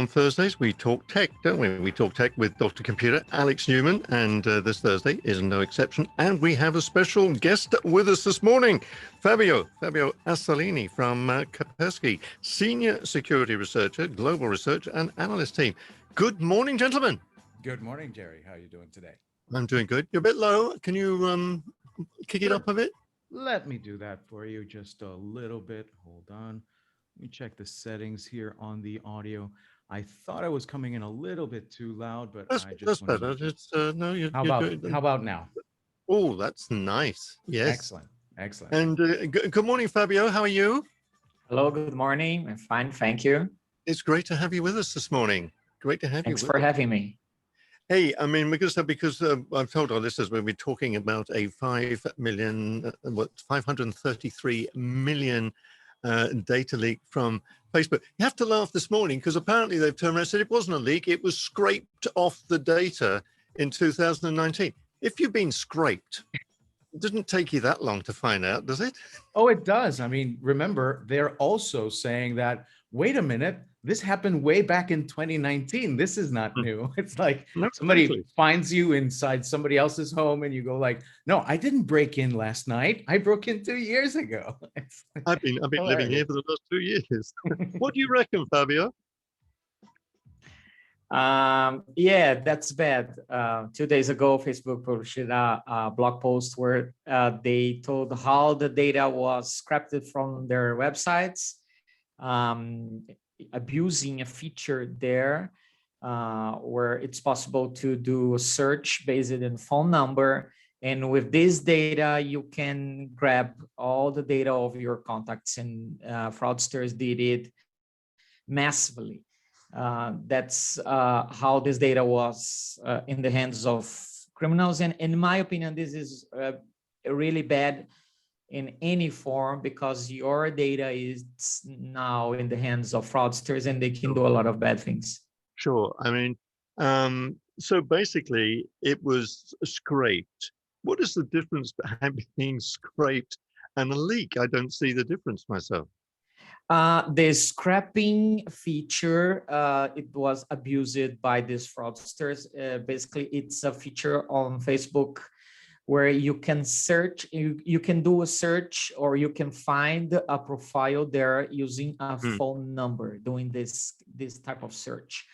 On Thursdays, we talk tech, don't we? We talk tech with Dr. Computer, Alex Newman, and this Thursday is no exception. And we have a special guest with us this morning, Fabio Assolini from Kaspersky, Senior Security Researcher, Global Research and Analyst Team. Good morning, gentlemen. Good morning, Jerry. How are you doing today? I'm doing good. You're a bit low. Can you kick it up a bit? Let me do that for you just a little bit. Hold on. Let me check the settings here on the audio. I thought I was coming in a little bit too loud, but That's better. It's no, you're good. How about now? Oh, that's nice. Yes. Excellent. Excellent. And good morning, Fabio. How are you? Hello, good morning. I'm fine, thank you. It's great to have you with us this morning. Great to have you. Thanks for having me. Hey, I mean, because I've told our listeners we'll be talking about a 533 million data leak from Facebook. You have to laugh this morning because apparently they've turned around and said it wasn't a leak. It was scraped off the data in 2019. If you've been scraped, it doesn't take you that long to find out, does it? Oh, it does. I mean, remember, they're also saying that, wait a minute, this happened way back in 2019. This is not new. It's like somebody finds you inside somebody else's home and you go like, no, I didn't break in last night. I broke in 2 years ago. I've been living here for the last 2 years. What do you reckon, Fabio? Yeah, that's bad. 2 days ago, Facebook published a blog post where they told how the data was scrapped from their websites, abusing a feature there where it's possible to do a search based on phone number. And with this data, you can grab all the data of your contacts, and fraudsters did it massively. That's how this data was in the hands of criminals. And in my opinion, this is really bad in any form because your data is now in the hands of fraudsters and they can do a lot of bad things. Sure. I mean, so basically it was scraped. What is the difference between being scraped and a leak? I don't see the difference myself. The scrapping feature, it was abused by these fraudsters. Basically, it's a feature on Facebook where you can search, you can do a search or you can find a profile there using a phone number, doing this type of search.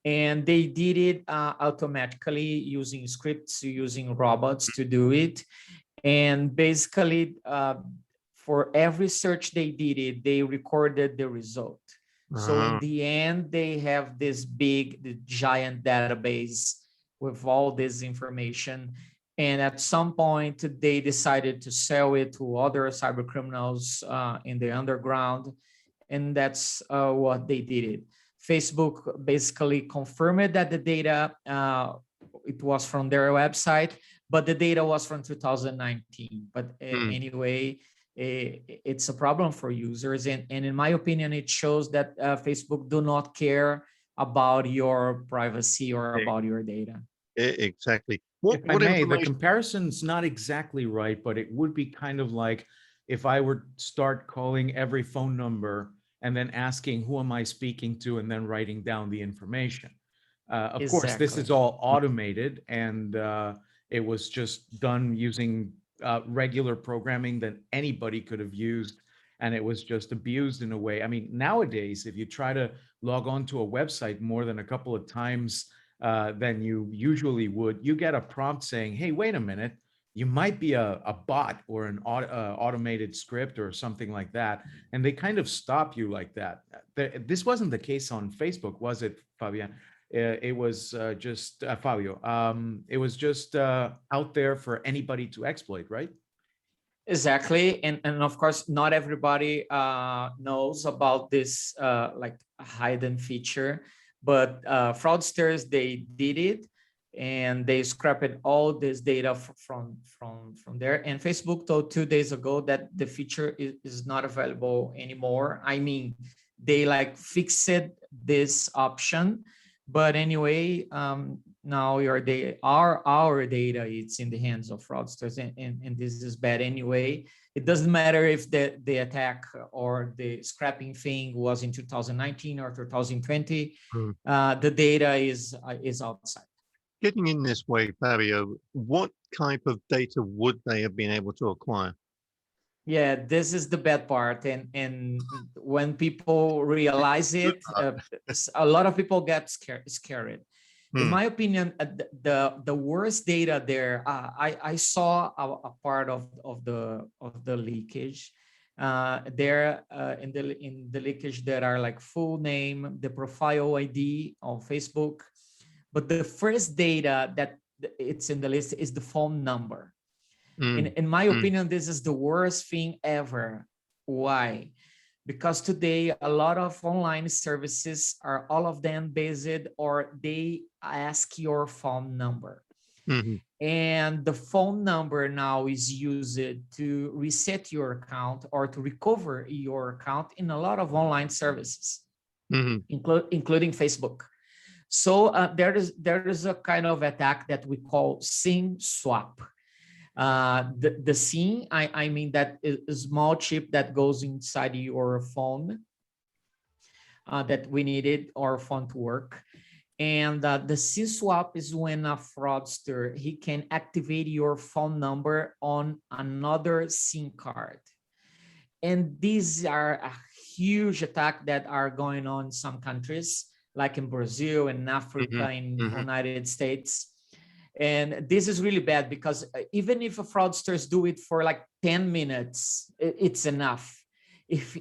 And they did it automatically using scripts, using robots to do it. And basically, for every search they did it, they recorded the result. So in the end, they have this giant database with all this information. And at some point, they decided to sell it to other cyber criminals in the underground. And that's what they did it. Facebook basically confirmed that the data, it was from their website, but the data was from 2019. But anyway, it's a problem for users. And in my opinion, it shows that Facebook do not care about your privacy or about your data. Exactly. The comparison's not exactly right, but it would be kind of like if I were to start calling every phone number and then asking who am I speaking to and then writing down the information. Of course, this is all automated and it was just done using regular programming that anybody could have used, and it was just abused in a way. I mean, nowadays, if you try to log on to a website more than a couple of times than you usually would, you get a prompt saying, hey, wait a minute, you might be a bot or an automated script or something like that. And they kind of stop you like that. This wasn't the case on Facebook, was it, Fabian? It was just Fabio. It was just out there for anybody to exploit, right? Exactly, and of course, not everybody knows about this like hidden feature, but fraudsters, they did it, and they scrapped all this data from there. And Facebook told 2 days ago that the feature is not available anymore. I mean, they like fixed this option. But anyway, now our data, it's in the hands of fraudsters, and this is bad anyway. It doesn't matter if the attack or the scrapping thing was in 2019 or 2020. The data is outside. Getting in this way, Fabio, what type of data would they have been able to acquire? Yeah, this is the bad part, and when people realize it, a lot of people get scared. In my opinion, the worst data there, I saw a part of the leakage. There in the leakage there are like full name, the profile ID on Facebook, but the first data that it's in the list is the phone number. In my opinion, this is the worst thing ever. Why? Because today a lot of online services are all of them based or they ask your phone number. And the phone number now is used to reset your account or to recover your account in a lot of online services, including Facebook. So there is a kind of attack that we call SIM swap. The SIM, I mean that is a small chip that goes inside your phone that we needed our phone to work. And the SIM swap is when a fraudster, he can activate your phone number on another SIM card. And these are a huge attack that are going on in some countries, like in Brazil and Africa, in United States. And this is really bad because even if a fraudsters do it for like 10 minutes, it's enough. If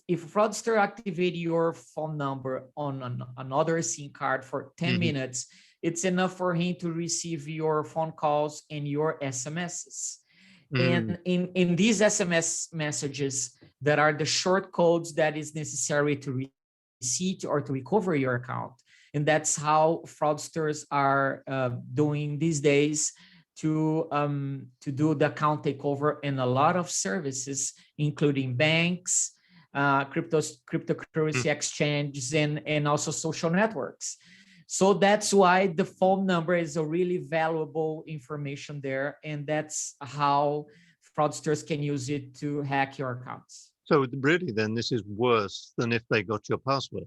a fraudster activate your phone number on another SIM card for 10 minutes, it's enough for him to receive your phone calls and your SMSs. And in these SMS messages, that are the short codes that is necessary to reset or to recover your account. And that's how fraudsters are doing these days to do the account takeover in a lot of services, including banks, cryptocurrency exchanges, and also social networks. So that's why the phone number is a really valuable information there. And that's how fraudsters can use it to hack your accounts. So really then this is worse than if they got your password.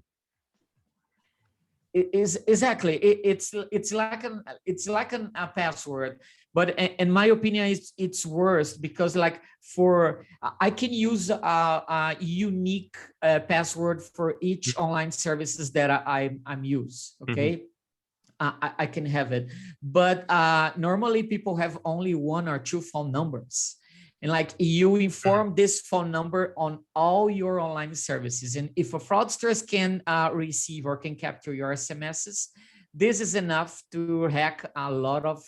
It is exactly. It's like a password, but in my opinion, it's worse because like I can use a unique password for each online services that I'm use. Okay, I can have it, but normally people have only one or two phone numbers. And like you inform this phone number on all your online services. And if a fraudsters can receive or can capture your SMSs, this is enough to hack a lot of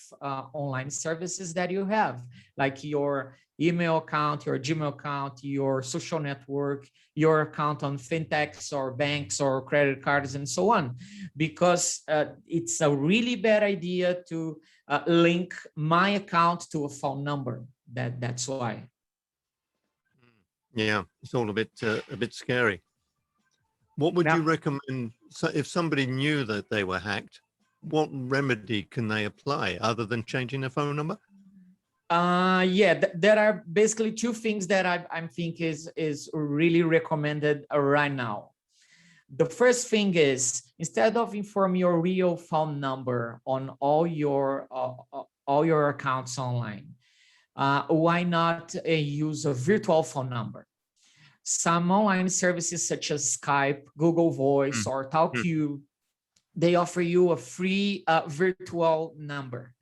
online services that you have, like your email account, your Gmail account, your social network, your account on fintechs or banks or credit cards and so on, because it's a really bad idea to link my account to a phone number. That's why. Yeah, it's all a bit scary. What would you recommend if somebody knew that they were hacked? What remedy can they apply other than changing their phone number? There are basically two things that I think is really recommended right now. The first thing is, instead of inform your real phone number on all your accounts online, why not use a virtual phone number? Some online services such as Skype, Google Voice, or TalkQ, they offer you a free virtual number,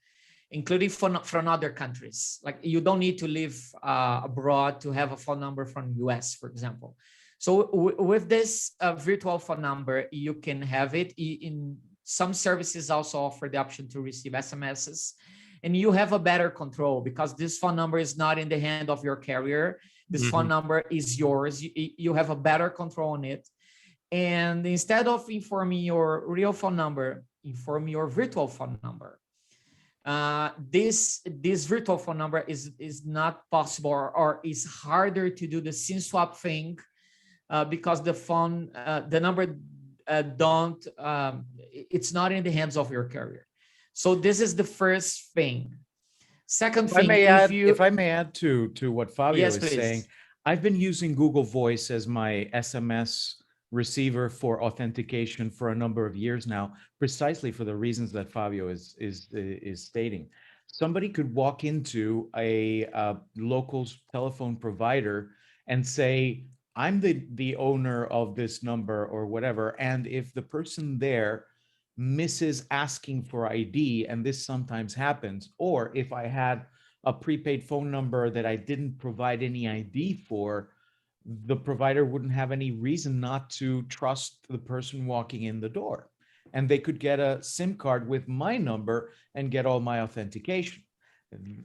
including from other countries. Like you don't need to live abroad to have a phone number from US, for example. So with this virtual phone number, you can have it. In some services also offer the option to receive SMSs. And you have a better control because this phone number is not in the hand of your carrier. This phone number is yours. You have a better control on it. And instead of informing your real phone number, inform your virtual phone number. This virtual phone number is not possible or is harder to do the SIM swap thing because the number it's not in the hands of your carrier. So this is the first thing. Second If I thing, may if add, you, if I may add to what Fabio yes, is saying, please. I've been using Google Voice as my SMS receiver for authentication for a number of years now, precisely for the reasons that Fabio is stating. Somebody could walk into a local telephone provider and say, I'm the owner of this number or whatever, and if the person there misses asking for ID, and this sometimes happens, or if I had a prepaid phone number that I didn't provide any ID for, the provider wouldn't have any reason not to trust the person walking in the door. And they could get a SIM card with my number and get all my authentication.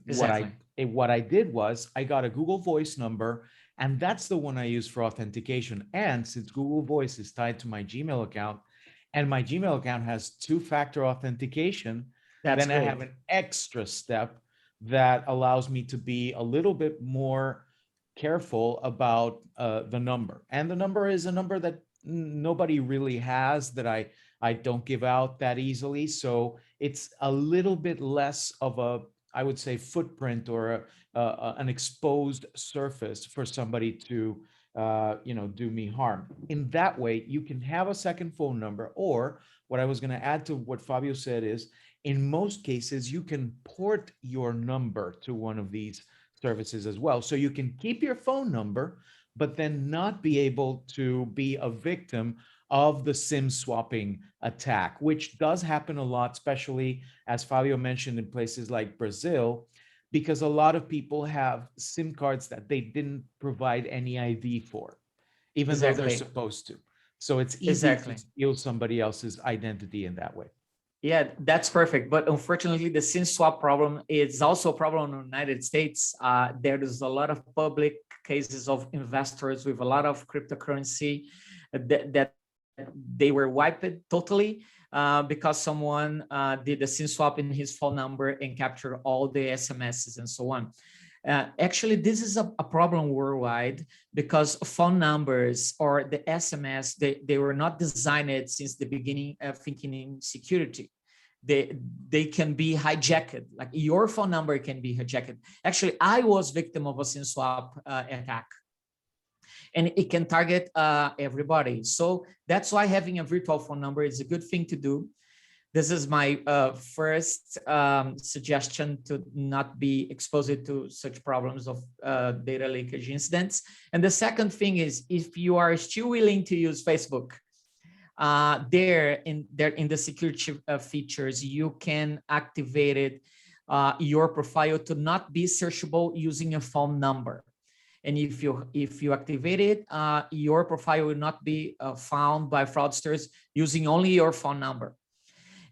Exactly. What I did was I got a Google Voice number, and that's the one I use for authentication. And since Google Voice is tied to my Gmail account, and my Gmail account has two-factor authentication, That's then I great. have an extra step that allows me to be a little bit more careful about the number. And the number is a number that nobody really has, that I don't give out that easily. So it's a little bit less of a, I would say, footprint or an exposed surface for somebody to do me harm. In that way, you can have a second phone number. Or what I was going to add to what Fabio said is, in most cases, you can port your number to one of these services as well. So you can keep your phone number, but then not be able to be a victim of the SIM swapping attack, which does happen a lot, especially as Fabio mentioned in places like Brazil, because a lot of people have SIM cards that they didn't provide any ID for, even though they're Exactly. supposed to. So it's easy to Exactly. steal somebody else's identity in that way. Yeah, that's perfect. But unfortunately, the SIM swap problem is also a problem in the United States. There is a lot of public cases of investors with a lot of cryptocurrency that they were wiped totally because someone did a SIM swap in his phone number and captured all the SMSs and so on. Actually, this is a problem worldwide because phone numbers or the SMS, they were not designed since the beginning of thinking in security. They can be hijacked, like your phone number can be hijacked. Actually, I was victim of a SIM swap attack, and it can target everybody. So that's why having a virtual phone number is a good thing to do. This is my first suggestion to not be exposed to such problems of data leakage incidents. And the second thing is, if you are still willing to use Facebook, there in the security features, you can activate it, your profile to not be searchable using a phone number. And if you activate it, your profile will not be found by fraudsters using only your phone number.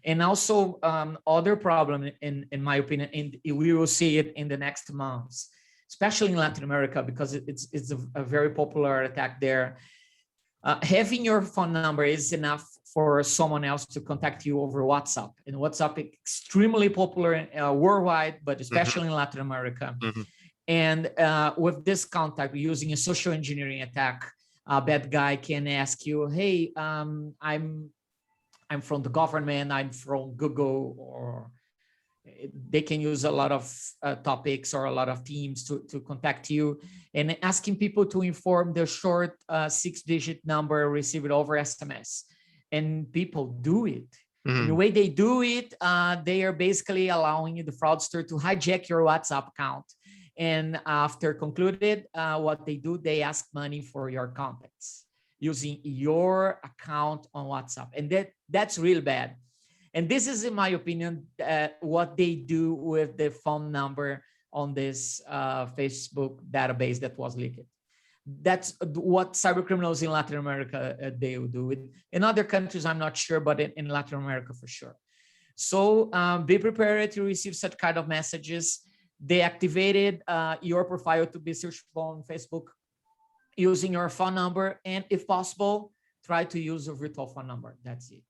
And also other problem, in my opinion, and we will see it in the next months, especially in Latin America, because it's a very popular attack there. Having your phone number is enough for someone else to contact you over WhatsApp. And WhatsApp is extremely popular worldwide, but especially in Latin America. And with this contact, using a social engineering attack, a bad guy can ask you, hey, I'm from the government, I'm from Google, or they can use a lot of topics or a lot of themes to contact you, and asking people to inform the short 6-digit number received over SMS. And people do it. And the way they do it, they are basically allowing the fraudster to hijack your WhatsApp account. And after concluded, what they do, they ask money for your contacts using your account on WhatsApp. And that's real bad. And this is, in my opinion, what they do with the phone number on this Facebook database that was leaked. That's what cyber criminals in Latin America, they will do. In other countries, I'm not sure, but in Latin America for sure. So be prepared to receive such kind of messages. They activated your profile to be searchable on Facebook using your phone number, and if possible, try to use a virtual phone number. That's it.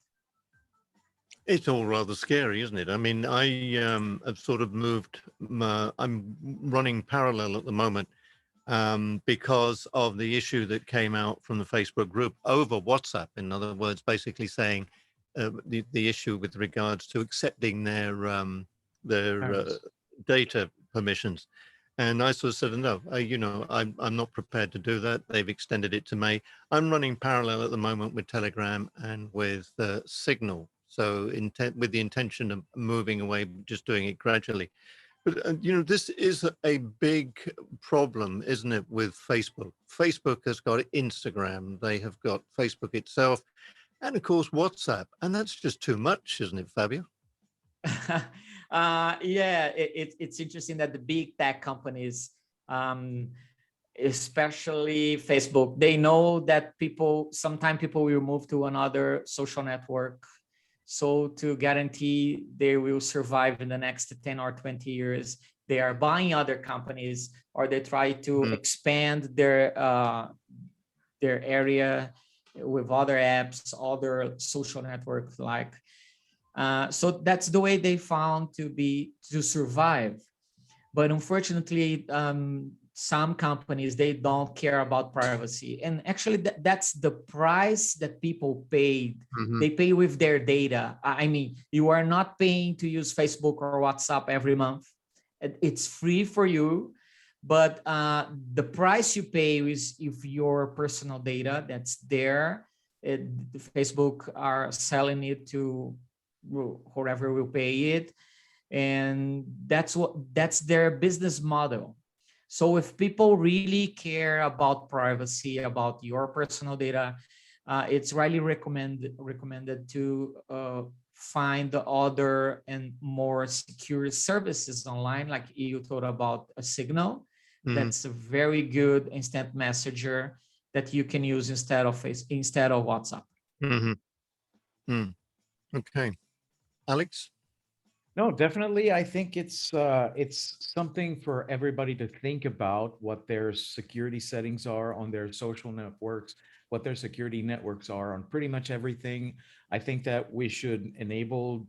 It's all rather scary, isn't it? I mean, I have sort of moved. I'm running parallel at the moment because of the issue that came out from the Facebook group over WhatsApp. In other words, basically saying the issue with regards to accepting their data permissions. And I sort of said, no, I'm not prepared to do that. They've extended it to May. I'm running parallel at the moment with Telegram and with Signal. So with the intention of moving away, just doing it gradually. But, this is a big problem, isn't it, with Facebook? Facebook has got Instagram. They have got Facebook itself. And of course, WhatsApp. And that's just too much, isn't it, Fabio? Yeah, it's interesting that the big tech companies, especially Facebook, they know that sometimes people will move to another social network. So to guarantee they will survive in the next 10 or 20 years, they are buying other companies, or they try to expand their area with other apps, other social networks like. So that's the way they found to survive. But unfortunately, some companies, they don't care about privacy. And actually, that's the price that people paid. They pay with their data. I mean, you are not paying to use Facebook or WhatsApp every month. It's free for you. But the price you pay is if your personal data that's there, Facebook are selling it to whoever will pay it. And that's their business model. So if people really care about privacy, about your personal data, it's really recommended to find the other and more secure services online, like you thought about a Signal. That's a very good instant messenger that you can use instead of WhatsApp. Okay, Alex. No, definitely. I think it's something for everybody to think about, what their security settings are on their social networks, what their security networks are on pretty much everything. I think that we should enable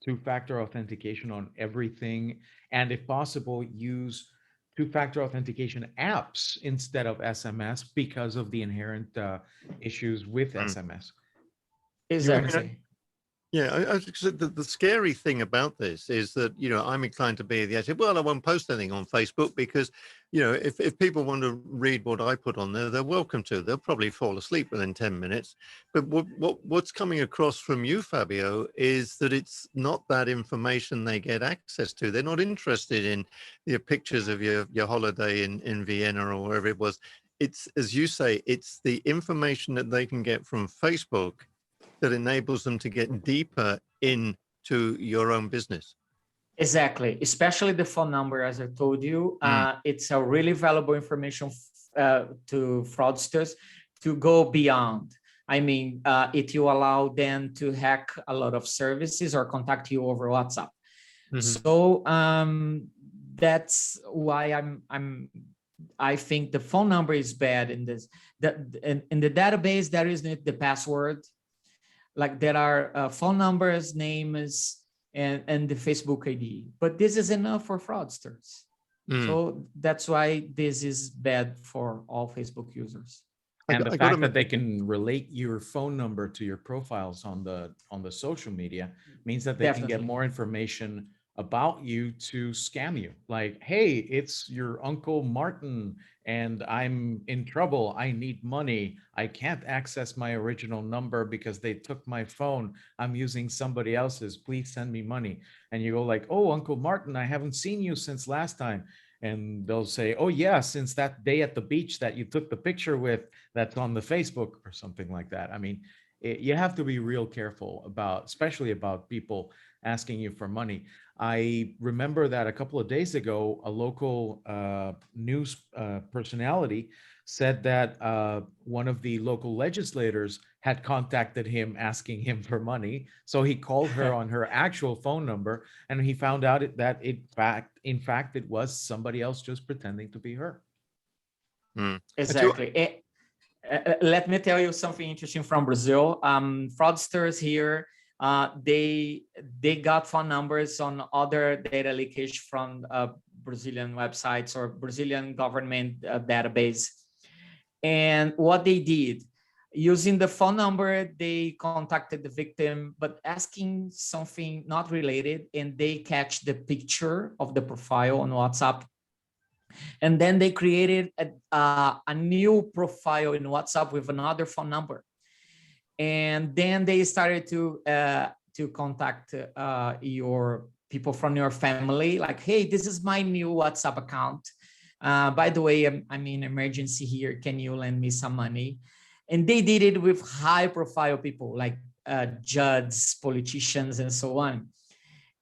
two-factor authentication on everything, and if possible, use two-factor authentication apps instead of SMS because of the inherent issues with SMS. Exactly. Yeah, the scary thing about this is that, I'm inclined to be the attitude, well, I won't post anything on Facebook because, if people want to read what I put on there, they're welcome to. They'll probably fall asleep within 10 minutes. But what's coming across from you, Fabio, is that it's not that information they get access to. They're not interested in your pictures of your holiday in Vienna or wherever it was. It's, as you say, it's the information that they can get from Facebook that enables them to get deeper into your own business. Exactly, especially the phone number, as I told you. It's a really valuable information to fraudsters to go beyond. I mean, it will allow them to hack a lot of services or contact you over WhatsApp. So that's why I think the phone number is bad in this. In the database, there isn't the password. Like there are phone numbers, names, and the Facebook ID. But this is enough for fraudsters. So that's why this is bad for all Facebook users. And the fact that they can relate your phone number to your profiles on the social media means that they can get more information about you to scam you. Like, hey, it's your Uncle Martin and I'm in trouble. I need money. I can't access my original number because they took my phone. I'm using somebody else's. Please send me money. And you go like, oh, Uncle Martin, I haven't seen you since last time. And they'll say, oh, yeah, since that day at the beach that you took the picture with, that's on the Facebook or something like that. I mean, you have to be real careful about, especially about people asking you for money. I remember that a couple of days ago, a local news personality said that one of the local legislators had contacted him asking him for money. So he called her on her actual phone number, and he found out that in fact, it was somebody else just pretending to be her. Exactly. Let me tell you something interesting from Brazil. Fraudsters here, they got phone numbers on other data leakage from Brazilian websites or Brazilian government database. And what they did, Using the phone number, they contacted the victim, but asking something not related, and they catch the picture of the profile on WhatsApp. And then they created a new profile in WhatsApp with another phone number. And then they started to contact your people from your family, like, hey, this is my new WhatsApp account. By the way, I'm in emergency here. Can you lend me some money? And they did it with high profile people like judges, politicians, and so on.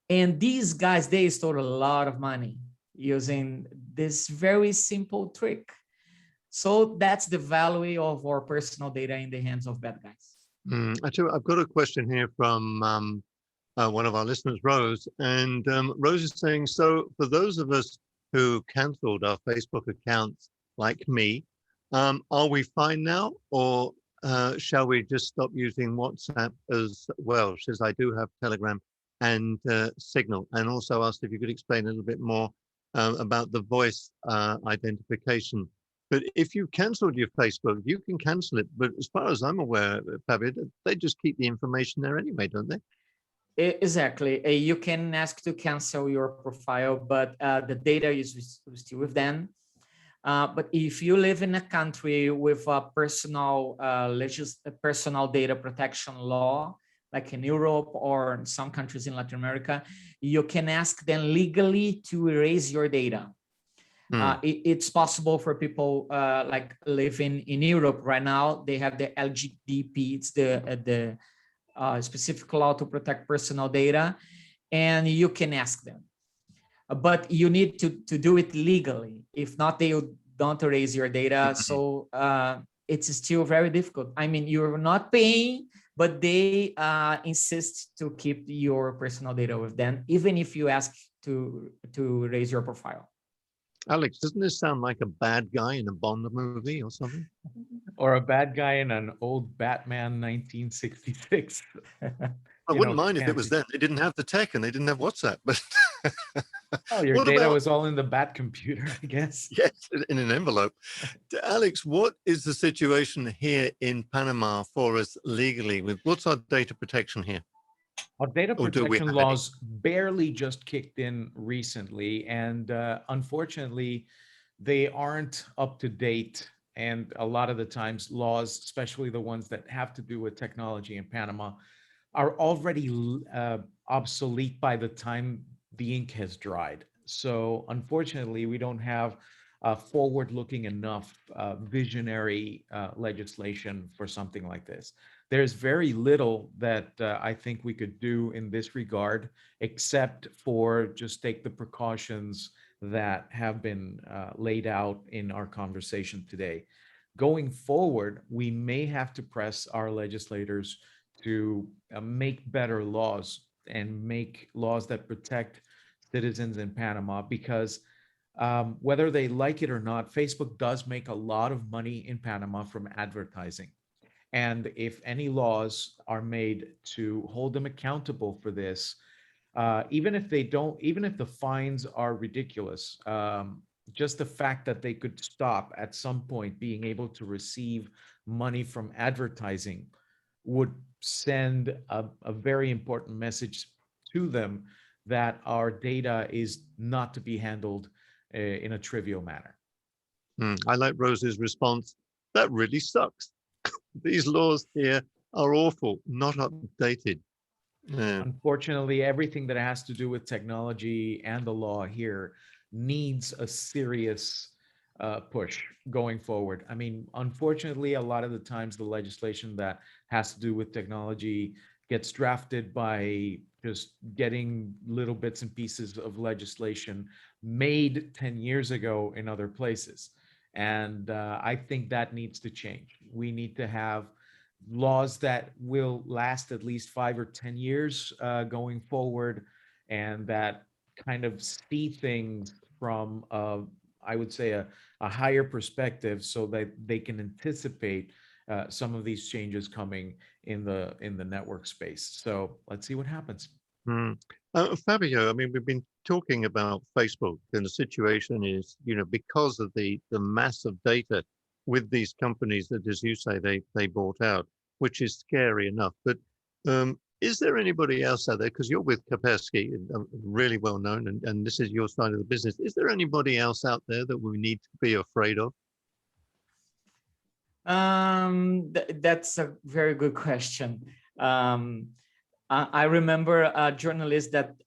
And these guys, they stole a lot of money using this very simple trick. So that's the value of our personal data in the hands of bad guys. Actually, I've got a question here from one of our listeners, Rose. And Rose is saying, so for those of us who canceled our Facebook accounts, like me, are we fine now? Or shall we just stop using WhatsApp as well? She says, I do have Telegram and Signal. And also asked if you could explain a little bit more about the voice identification. But if you cancelled your Facebook, you can cancel it. But as far as I'm aware, Fabio, they just keep the information there anyway, don't they? Exactly. You can ask to cancel your profile, but the data is still with them. But if you live in a country with a personal personal data protection law, like in Europe or in some countries in Latin America, you can ask them legally to erase your data. It's possible for people like living in Europe right now. They have the LGDP, it's the specific law to protect personal data, and you can ask them. But you need to do it legally. If not, they don't erase your data. So it's still very difficult. I mean, you're not paying, but they insist to keep your personal data with them, even if you ask to erase your profile. Alex, doesn't this sound like a bad guy in a Bond movie or something? Or a bad guy in an old Batman 1966. I wouldn't mind if it was then. They didn't have the tech and they didn't have WhatsApp. But oh, your data was all in the Bat computer, I guess. Yes, in an envelope. Alex, what is the situation here in Panama for us legally? What's our data protection here? Our data protection laws barely just kicked in recently, and unfortunately, they aren't up to date. And a lot of the times, laws, especially the ones that have to do with technology in Panama, are already obsolete by the time the ink has dried. So unfortunately, we don't have forward-looking enough visionary legislation for something like this. There's very little that I think we could do in this regard, except for just take the precautions that have been laid out in our conversation today. Going forward, we may have to press our legislators to make better laws and make laws that protect citizens in Panama, because whether they like it or not, Facebook does make a lot of money in Panama from advertising. And if any laws are made to hold them accountable for this, even if the fines are ridiculous, just the fact that they could stop at some point being able to receive money from advertising would send a very important message to them that our data is not to be handled in a trivial manner. I like Rose's response. That really sucks. These laws here are awful, not updated. Unfortunately, everything that has to do with technology and the law here needs a serious push going forward. I mean, unfortunately, a lot of the times the legislation that has to do with technology gets drafted by just getting little bits and pieces of legislation made 10 years ago in other places. And I think that needs to change. We need to have laws that will last at least 5 or 10 years going forward, and that kind of see things from, I would say, a higher perspective, so that they can anticipate some of these changes coming in the network space. So let's see what happens. Fabio, I mean, we've been talking about Facebook, and the situation is, because of the mass of data with these companies that, as you say, they bought out, which is scary enough. But is there anybody else out there? Because you're with Kaspersky, really well known, and this is your side of the business. Is there anybody else out there that we need to be afraid of? That's a very good question. I remember a journalist that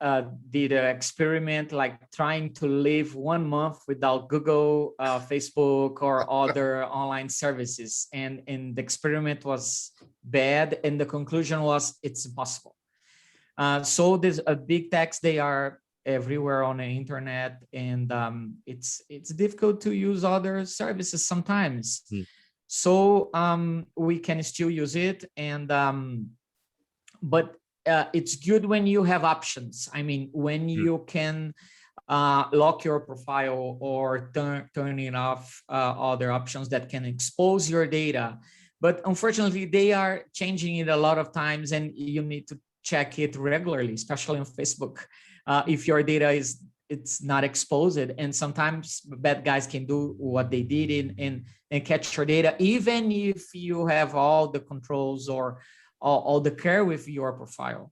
did an experiment, like trying to live 1 month without Google, Facebook, or other online services. And the experiment was bad. And the conclusion was it's impossible. So there's a big techs, they are everywhere on the internet. And it's difficult to use other services sometimes. So we can still use it. And but it's good when you have options. I mean, when you can lock your profile or turning off other options that can expose your data. But unfortunately, they are changing it a lot of times, and you need to check it regularly, especially on Facebook. If your data it's not exposed, and sometimes bad guys can do what they did and catch your data, even if you have all the controls or all the care with your profile.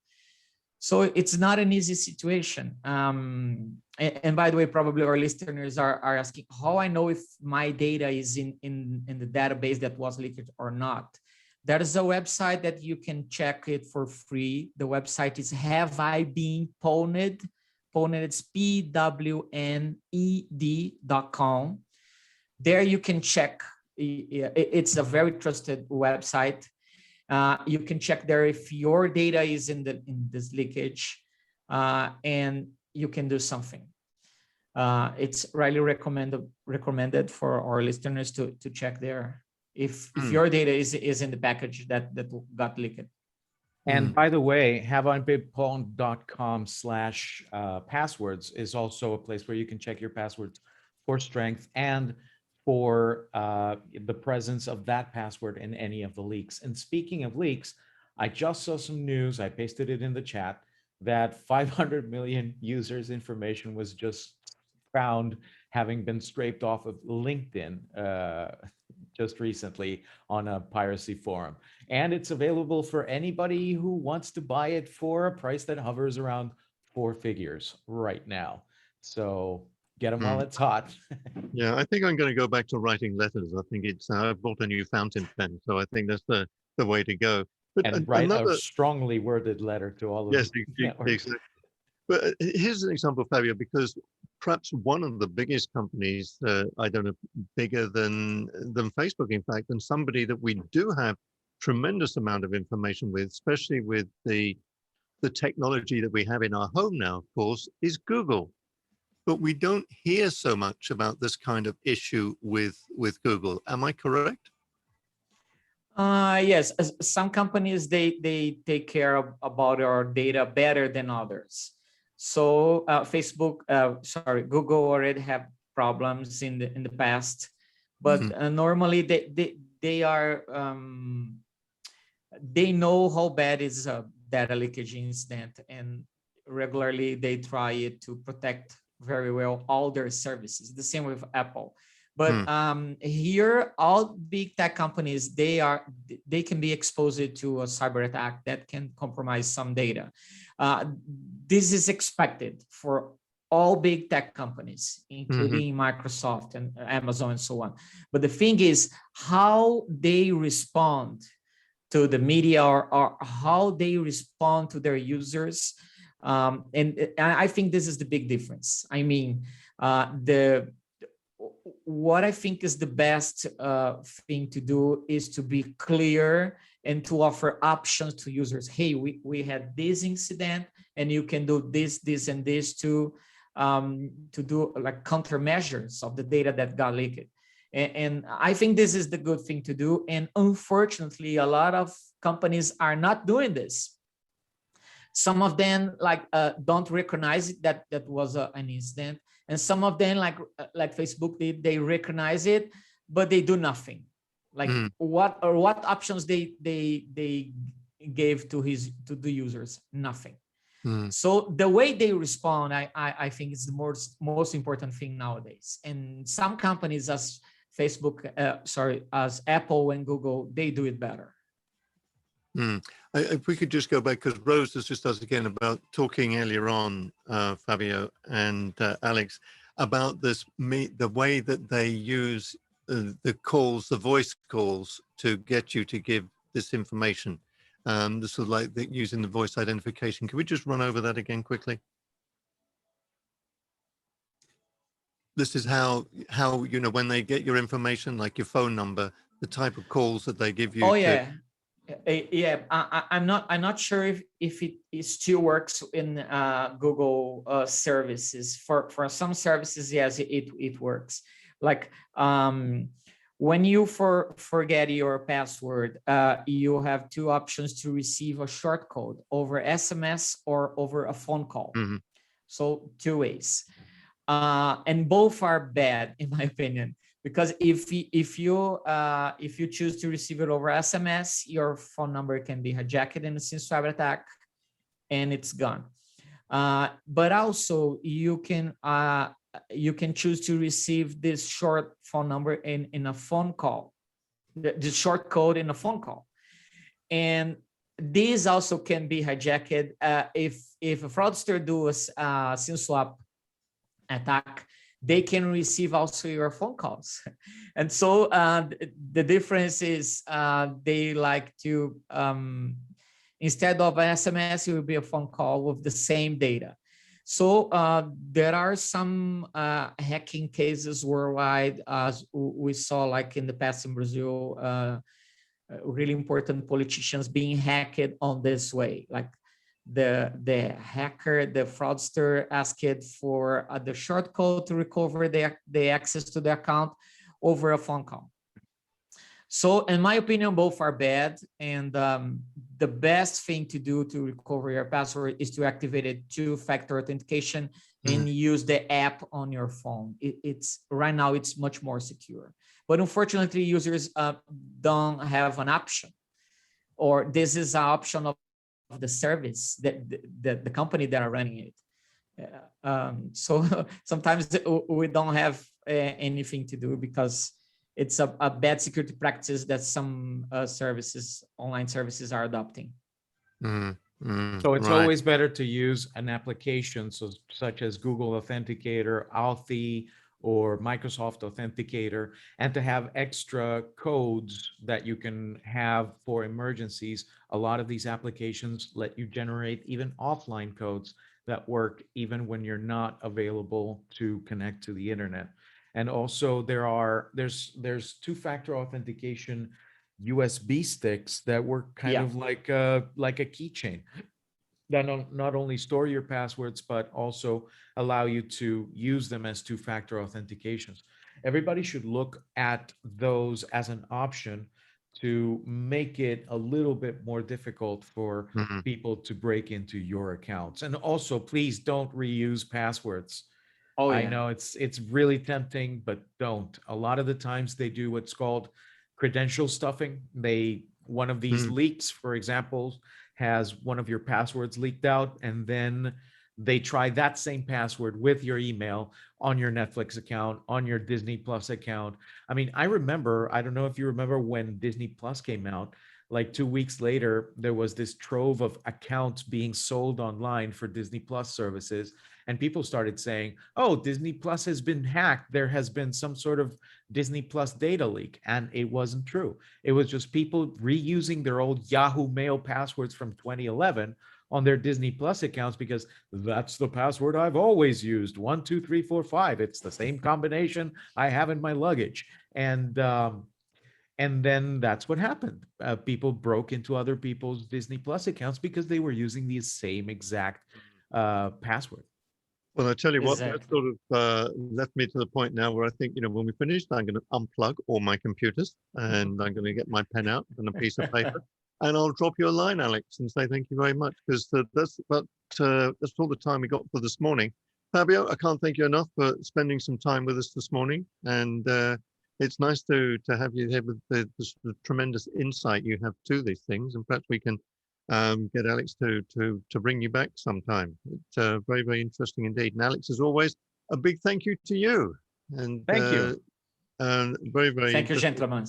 So it's not an easy situation. And by the way, probably our listeners are asking how I know if my data is in the database that was leaked or not. There is a website that you can check it for free. The website is Have I Been Pwned? Pwned, it's PWNED.com. There you can check. It's a very trusted website. You can check there if your data is in this leakage, and you can do something. It's really recommended for our listeners to check there if your data is in the package that got leaked. And by the way, haveibeenpwned.com/passwords is also a place where you can check your passwords for strength and for the presence of that password in any of the leaks. And speaking of leaks, I just saw some news, I pasted it in the chat, that 500 million users' information was just found having been scraped off of LinkedIn just recently on a piracy forum. And it's available for anybody who wants to buy it for a price that hovers around 4 figures right now. So get them while it's hot. Yeah, I think I'm going to go back to writing letters. I think I bought a new fountain pen, so I think that's the way to go. But and write a strongly worded letter to all of exactly. But here's an example, Fabio, because perhaps one of the biggest companies, I don't know, bigger than Facebook, in fact, and somebody that we do have tremendous amount of information with, especially with the technology that we have in our home now, of course, is Google. But we don't hear so much about this kind of issue with Google. Am I correct? Yes, some companies, they take care about our data better than others. So Google already have problems in the past, but normally they are they know how bad is a data leakage incident, and regularly they try it to protect very well all their services. The same with Apple. But here, all big tech companies, they can be exposed to a cyber attack that can compromise some data. This is expected for all big tech companies, including Microsoft and Amazon and so on. But the thing is how they respond to the media or how they respond to their users. And I think this is the big difference. I mean, what I think is the best thing to do is to be clear and to offer options to users. Hey, we had this incident, and you can do this, this, and this to do like countermeasures of the data that got leaked. And I think this is the good thing to do. And unfortunately, a lot of companies are not doing this. Some of them don't recognize that was an incident. And some of them, like Facebook did, they recognize it, but they do nothing. Like what options they gave to the users? Nothing. So the way they respond, I think is the most important thing nowadays. And some companies, as Facebook, as Apple and Google, they do it better. If we could just go back, because Rose has just asked again about talking earlier on, Fabio and Alex, about the way that they use the calls, the voice calls, to get you to give this information. This is like using the voice identification. Can we just run over that again quickly? This is how when they get your information, like your phone number, the type of calls that they give you. Oh yeah. Yeah, I'm not sure if it still works in Google services. For some services, yes, it works. Like when you forget your password, you have two options to receive a short code over SMS or over a phone call. Mm-hmm. So two ways, and both are bad in my opinion. Because if you choose to receive it over SMS, your phone number can be hijacked in a SIM swap attack, and it's gone. But also you can choose to receive this short phone number in a phone call, the short code in a phone call, and these also can be hijacked if a fraudster does a SIM swap attack. They can receive also your phone calls. And so the difference is they like to, instead of an SMS, it will be a phone call with the same data. So there are some hacking cases worldwide, as we saw like in the past in Brazil, really important politicians being hacked on this way. Like the hacker, the fraudster asked for the short code to recover the access to the account over a phone call. So in my opinion, both are bad. And the best thing to do to recover your password is to activate a two-factor authentication and use the app on your phone. It's right now, it's much more secure. But unfortunately, users don't have an option, or this is an option of the service that the company that are running it. So sometimes we don't have anything to do, because it's a bad security practice that some online services are adopting. So it's always better to use an application such as Google Authenticator, Authy, or Microsoft Authenticator, and to have extra codes that you can have for emergencies. A lot of these applications let you generate even offline codes that work even when you're not available to connect to the internet. And also there's two-factor authentication USB sticks that work kind of like a keychain that not only store your passwords, but also allow you to use them as two-factor authentications. Everybody should look at those as an option to make it a little bit more difficult for people to break into your accounts. And also, please don't reuse passwords. Oh, yeah. I know it's really tempting, but don't. A lot of the times they do what's called credential stuffing. One of these leaks, for example, has one of your passwords leaked out, and then they try that same password with your email on your Netflix account, on your Disney Plus account. I mean, I don't know if you remember when Disney Plus came out, like 2 weeks later, there was this trove of accounts being sold online for Disney Plus services. And people started saying, oh, Disney Plus has been hacked. There has been some sort of Disney Plus data leak. And it wasn't true. It was just people reusing their old Yahoo Mail passwords from 2011 on their Disney Plus accounts, because that's the password I've always used. 1, 2, 3, 4, 5. It's the same combination I have in my luggage. And then that's what happened. People broke into other people's Disney Plus accounts because they were using the same exact password. Well, I tell you what, Exactly. that sort of left me to the point now where I think, when we finish, I'm going to unplug all my computers, and I'm going to get my pen out and a piece of paper, and I'll drop you a line, Alex, and say thank you very much, because that's all the time we got for this morning. Fabio, I can't thank you enough for spending some time with us this morning, and it's nice to have you here with the tremendous insight you have to these things, and perhaps we can get Alex to bring you back sometime. It's very, very interesting indeed. And Alex, as always, a big thank you to you. And thank you. Very, very Thank you, interesting. gentlemen.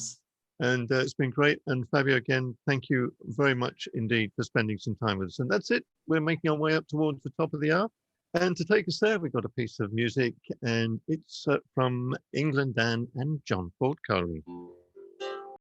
And it's been great. And Fabio, again, thank you very much indeed for spending some time with us. And that's it. We're making our way up towards the top of the hour. And to take us there, we've got a piece of music, and it's from England Dan and John Ford Curry.